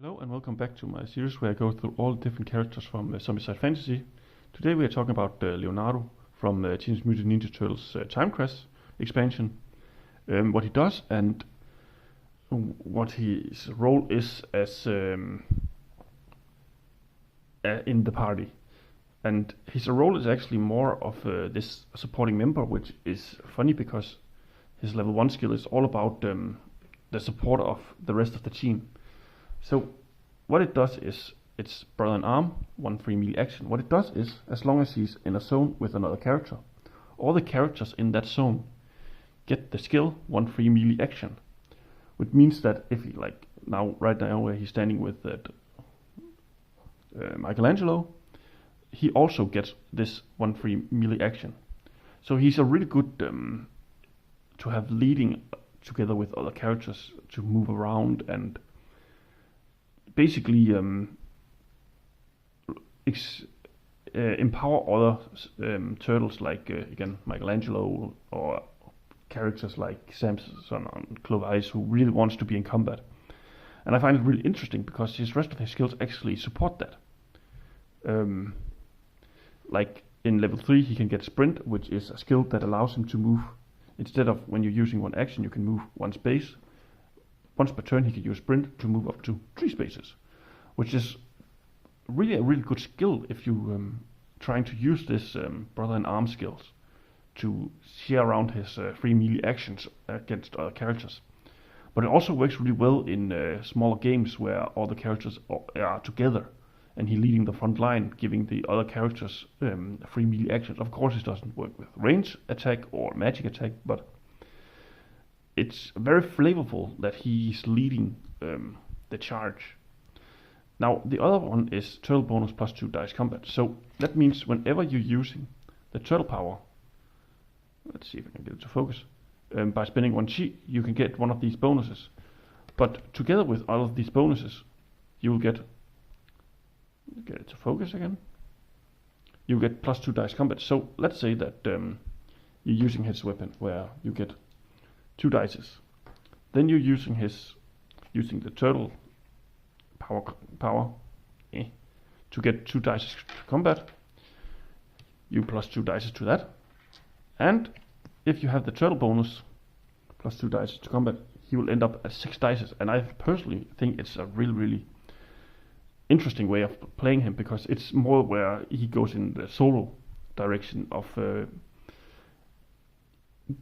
Hello and welcome back to my series where I go through all the different characters from Zombicide Fantasy. Today we are talking about Leonardo from Teenage Mutant Ninja Turtles Timecrash expansion. What he does and what his role is as in the party. And his role is actually more of this supporting member, which is funny because his level 1 skill is all about the support of the rest of the team. So what it does is, it's brother in arm, 1 free melee action. What it does is, as long as he's in a zone with another character, all the characters in that zone get the skill 1 free melee action. Which means that if he, like right now where he's standing with Michelangelo, he also gets this 1 free melee action. So he's a really good to have leading together with other characters to move around and basically empower other turtles like again Michelangelo or characters like Samson and Clovis who really wants to be in combat. And I find it really interesting because his rest of his skills actually support that. Like in level 3 he can get sprint, which is a skill that allows him to move. Instead of when you're using 1 action you can move 1 space. Once per turn he can use sprint to move up to 3 spaces, which is really a really good skill if you trying to use this brother in arm skills to share around his free melee actions against other characters. But it also works really well in smaller games where all the characters are together and he leading the front line, giving the other characters free melee actions. Of course it doesn't work with range attack or magic attack, but it's very flavorful that he's leading the charge. Now the other one is turtle bonus plus 2 dice combat. So that means whenever you're using the turtle power, let's see if I can get it to focus, by spending 1 chi you can get one of these bonuses. But together with all of these bonuses you will get it to focus again. You get plus 2 dice combat. So let's say that you're using his weapon where you get 2 dices. Then you're using the turtle power to get 2 dices to combat. You plus 2 dices to that. And if you have the turtle bonus plus 2 dices to combat, he will end up at 6 dices. And I personally think it's a really interesting way of playing him, because it's more where he goes in the solo direction of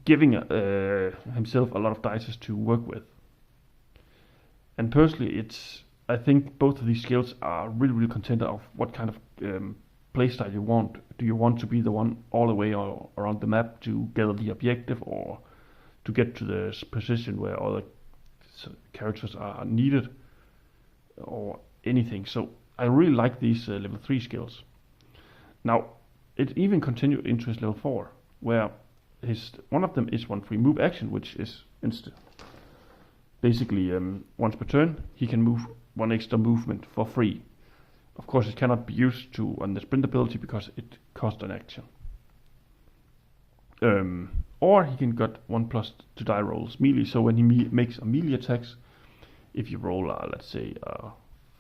giving himself a lot of dices to work with. And personally, I think both of these skills are really content of what kind of playstyle you want. Do you want to be the one all the way around the map to gather the objective, or to get to the position where other characters are needed, or anything? So I really like these level 3 skills. Now it even continued into his level 4, where one of them is 1 free move action, which is basically once per turn he can move 1 extra movement for free. Of course it cannot be used on the sprint ability because it costs an action. Or he can get 1 plus to die rolls melee, so when he makes a melee attacks, if you roll let's say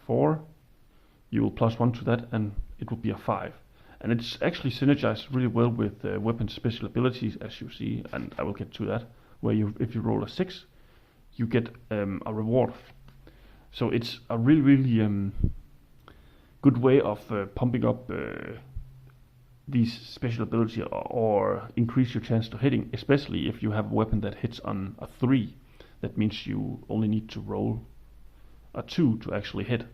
4, you will plus 1 to that and it will be a 5. And it's actually synergized really well with weapon special abilities, as you see, and I will get to that, where if you roll a 6 you get a reward. So it's a really good way of pumping up these special abilities or increase your chance to hitting, especially if you have a weapon that hits on a 3. That means you only need to roll a 2 to actually hit.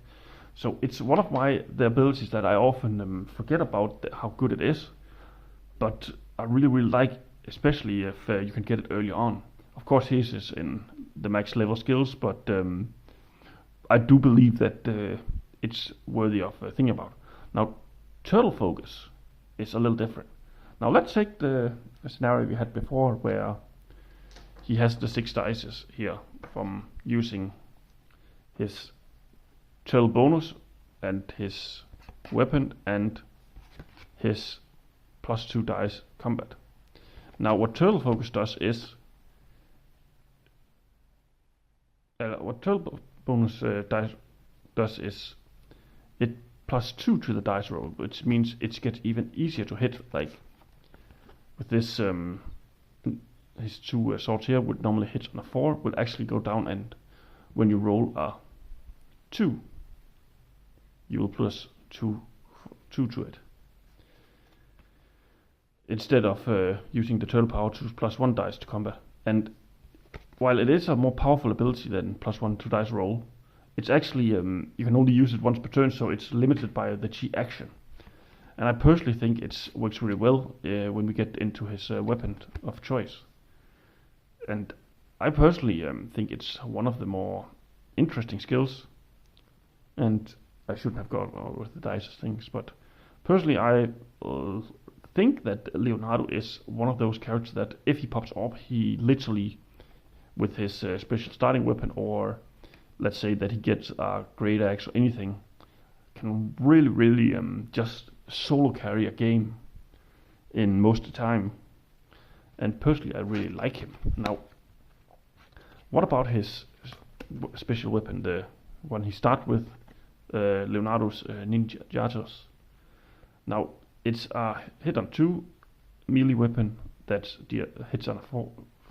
So it's one of the abilities that I often forget about how good it is, but I really like, especially if you can get it early on. Of course his is in the max level skills, but I do believe that it's worthy of thinking about. Now turtle focus is a little different. Now let's take the scenario we had before where he has the 6 dices here from using his turtle bonus and his weapon and his plus 2 dice combat. Now what turtle focus does is what turtle bonus dice does is it +2 to the dice roll, which means it gets even easier to hit. Like with this, his two swords here would normally hit on a 4, will actually go down, and when you roll a 2, you will +2 to it. Instead of using the turtle power to +1 dice to combat. And while it is a more powerful ability than +1 to dice roll, it's actually, you can only use it once per turn, so it's limited by the chi action. And I personally think it works really well when we get into his weapon of choice. And I personally think it's one of the more interesting skills. And I shouldn't have gone with the dice things, but personally I think that Leonardo is one of those characters that if he pops up, he literally, with his special starting weapon, or let's say that he gets a great axe or anything, can really just solo carry a game in most of the time. And personally I really like him. Now, what about his special weapon, the one he starts with, Leonardo's ninjatos? Now, it's a hit on 2 melee weapon that hits on a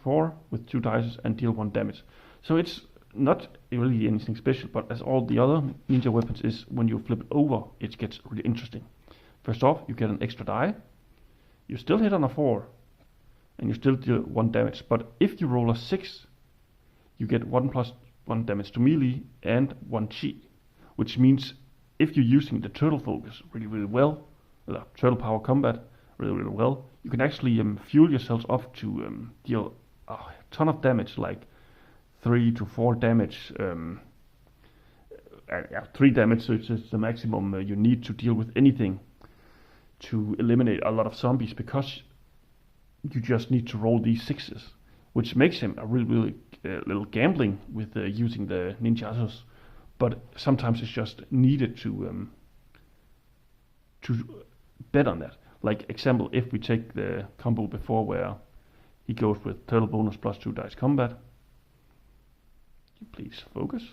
4 with 2 dice and deal 1 damage. So it's not really anything special, but as all the other ninja weapons is, when you flip it over, it gets really interesting. First off, you get an extra die. You still hit on a 4, and you still deal 1 damage. But if you roll a 6, you get 1+1 damage to melee and 1 chi, which means if you're using the turtle focus really well, turtle power combat really well, you can actually fuel yourselves up to deal a ton of damage, like 3 to 4 damage. 3 damage, so it's the maximum you need to deal with anything to eliminate a lot of zombies, because you just need to roll these 6s, which makes him a really little gambling with using the ninjatos. But sometimes it's just needed to bet on that. Like example, if we take the combo before where he goes with turtle bonus +2 dice combat. Please focus.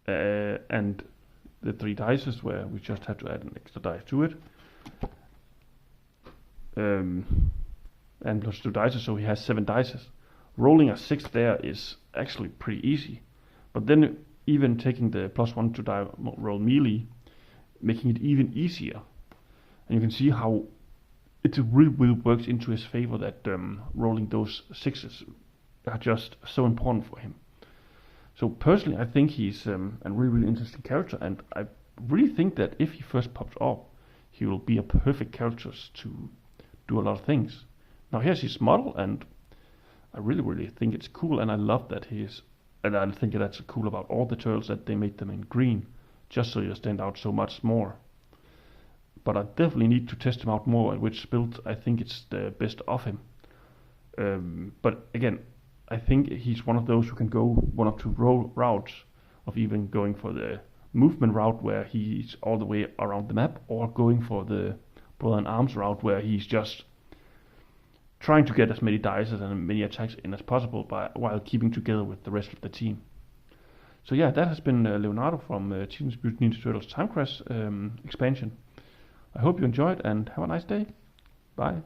And the 3 dices where we just have to add an extra dice to it. And +2 dices, so he has 7 dices. Rolling a 6 there is actually pretty easy. But then even taking the +1 to die roll melee, making it even easier. And you can see how it really works into his favor, that rolling those 6s are just so important for him. So personally, I think he's a really interesting character, and I really think that if he first pops up, he will be a perfect character to do a lot of things. Now here's his model, and I really think it's cool, and I love that and I think that's cool about all the turtles, that they made them in green, just so you stand out so much more. But I definitely need to test him out more, and which build I think it's the best of him. But again, I think he's one of those who can go one or two routes, of even going for the movement route where he's all the way around the map, or going for the brother in arms route where he's just trying to get as many dice and many attacks in as possible while keeping together with the rest of the team. So yeah, that has been Leonardo from Teenage Mutant Ninja Turtles Timecrash expansion. I hope you enjoyed and have a nice day. Bye.